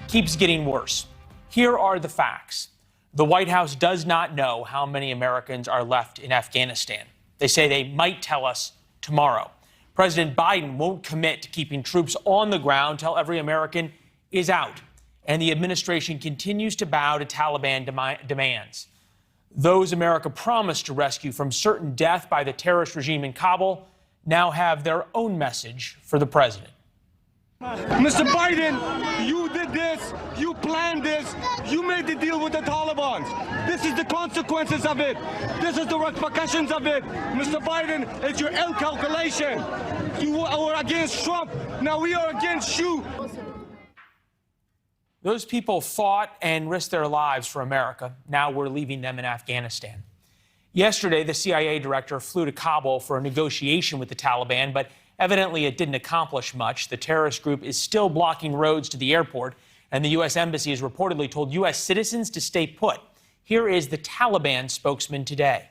keeps getting worse. Here are the facts. The White House does not know how many Americans are left in Afghanistan. They say they might tell us tomorrow. President Biden won't commit to keeping troops on the ground till every American is out. And the administration continues to bow to Taliban demands. Those America promised to rescue from certain death by the terrorist regime in Kabul now have their own message for the president. Mr. Biden, you did this, you planned this, you made the deal with the Taliban. This is the consequences of it. This is the repercussions of it. Mr. Biden, it's your ill calculation. You were against Trump, now we are against you. Those people fought and risked their lives for America. Now we're leaving them in Afghanistan. Yesterday, the CIA director flew to Kabul for a negotiation with the Taliban, but evidently it didn't accomplish much. The terrorist group is still blocking roads to the airport, and the U.S. Embassy has reportedly told U.S. citizens to stay put. Here is the Taliban spokesman today.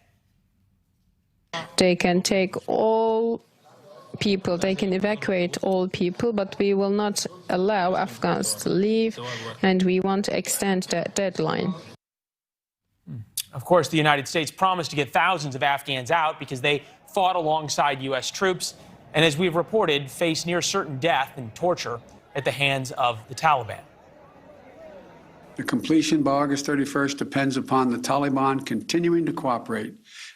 They can take all people, they can evacuate all people, but we will not allow Afghans to leave, and we want to extend that deadline. Of course, the United States promised to get thousands of Afghans out because they fought alongside U.S. troops and, as we've reported, face near certain death and torture at the hands of the Taliban. The completion by August 31st depends upon the Taliban continuing to cooperate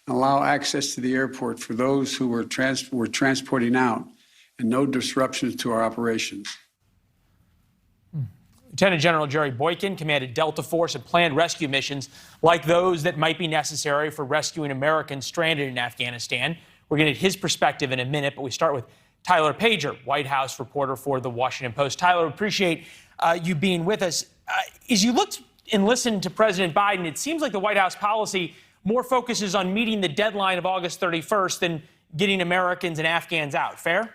and allow access to the airport for those who were transporting out and no disruptions to our operations. Lieutenant General Jerry Boykin commanded Delta Force and planned rescue missions like those that might be necessary for rescuing Americans stranded in Afghanistan. We're going to get his perspective in a minute, but we start with Tyler Pager, White House reporter for The Washington Post. Tyler, appreciate you being with us. As you looked and listened to President Biden, it seems like the White House policy more focuses on meeting the deadline of August 31st than getting Americans and Afghans out. Fair?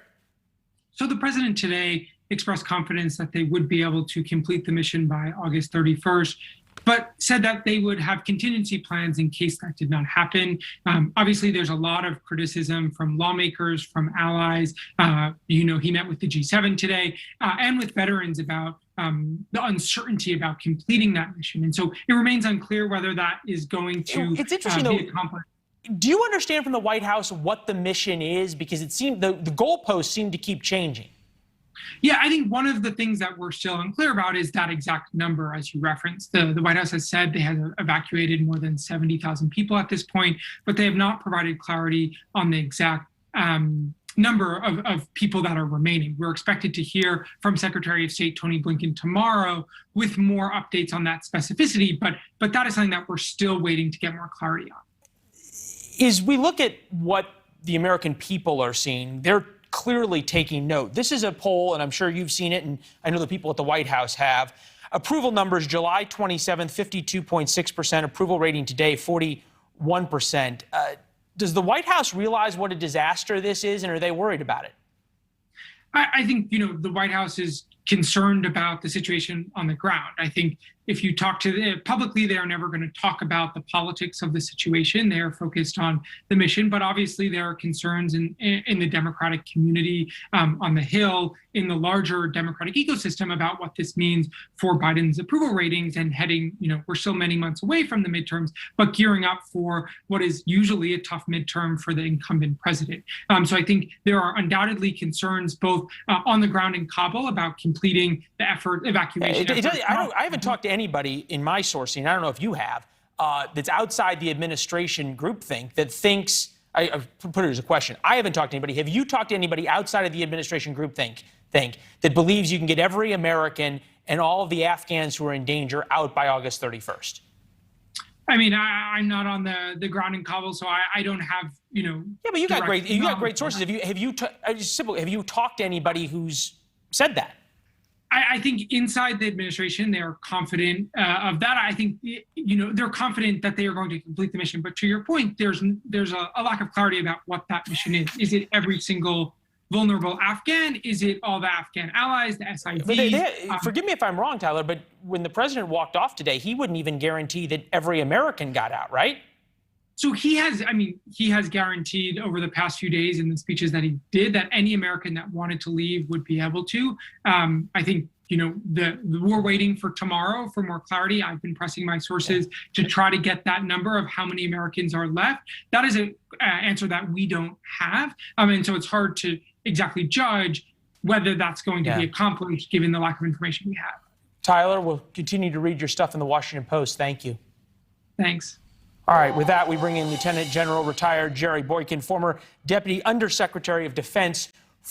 So the president today expressed confidence that they would be able to complete the mission by August 31st, but said that they would have contingency plans in case that did not happen. Obviously, there's a lot of criticism from lawmakers, from allies. He met with the G7 today and with veterans about the uncertainty about completing that mission. And so it remains unclear whether that is going to It's interesting, be accomplished. Do you understand from the White House what the mission is? Because it seemed the goalposts seem to keep changing. Yeah, I think one of the things that we're still unclear about is that exact number, as you referenced. The White House has said they have evacuated more than 70,000 people at this point, but they have not provided clarity on the exact number of people that are remaining. We're expected to hear from Secretary of State Tony Blinken tomorrow with more updates on that specificity, but that is something that we're still waiting to get more clarity on. As we look at what the American people are seeing, they're clearly taking note. This is a poll, and I'm sure you've seen it, and I know the people at the White House have. Approval numbers, July 27th, 52.6%. Approval rating today, 41%. Does the White House realize what a disaster this is, and are they worried about it? I think, the White House is concerned about the situation on the ground. I think if you talk to them publicly, they are never going to talk about the politics of the situation. They are focused on the mission, but obviously there are concerns in the Democratic community, on the Hill, in the larger Democratic ecosystem about what this means for Biden's approval ratings and heading, we're still many months away from the midterms, but gearing up for what is usually a tough midterm for the incumbent president. So I think there are undoubtedly concerns both on the ground in Kabul about completing the evacuation. I haven't talked to anybody in my sourcing, I don't know if you have, that's outside the administration groupthink that thinks, I put it as a question, I haven't talked to anybody. Have you talked to anybody outside of the administration groupthink that believes you can get every American and all of the Afghans who are in danger out by August 31st? I mean, I'm not on the ground in Kabul, so I don't have, Yeah, but you got great sources. Have you talked to anybody who's said that? I think inside the administration, they are confident of that. I think, they're confident that they are going to complete the mission. But to your point, there's a lack of clarity about what that mission is. Is it every single vulnerable Afghan? Is it all the Afghan allies, the SIV? Forgive me if I'm wrong, Tyler, but when the president walked off today, he wouldn't even guarantee that every American got out, right? So he has guaranteed over the past few days in the speeches that he did that any American that wanted to leave would be able to. I think, we're waiting for tomorrow for more clarity. I've been pressing my sources to try to get that number of how many Americans are left. That is an answer that we don't have. And so it's hard to exactly judge whether that's going to be accomplished given the lack of information we have. Tyler, we'll continue to read your stuff in the Washington Post. Thank you. Thanks. All right, with that, we bring in Lieutenant General retired Jerry Boykin, former Deputy Undersecretary of Defense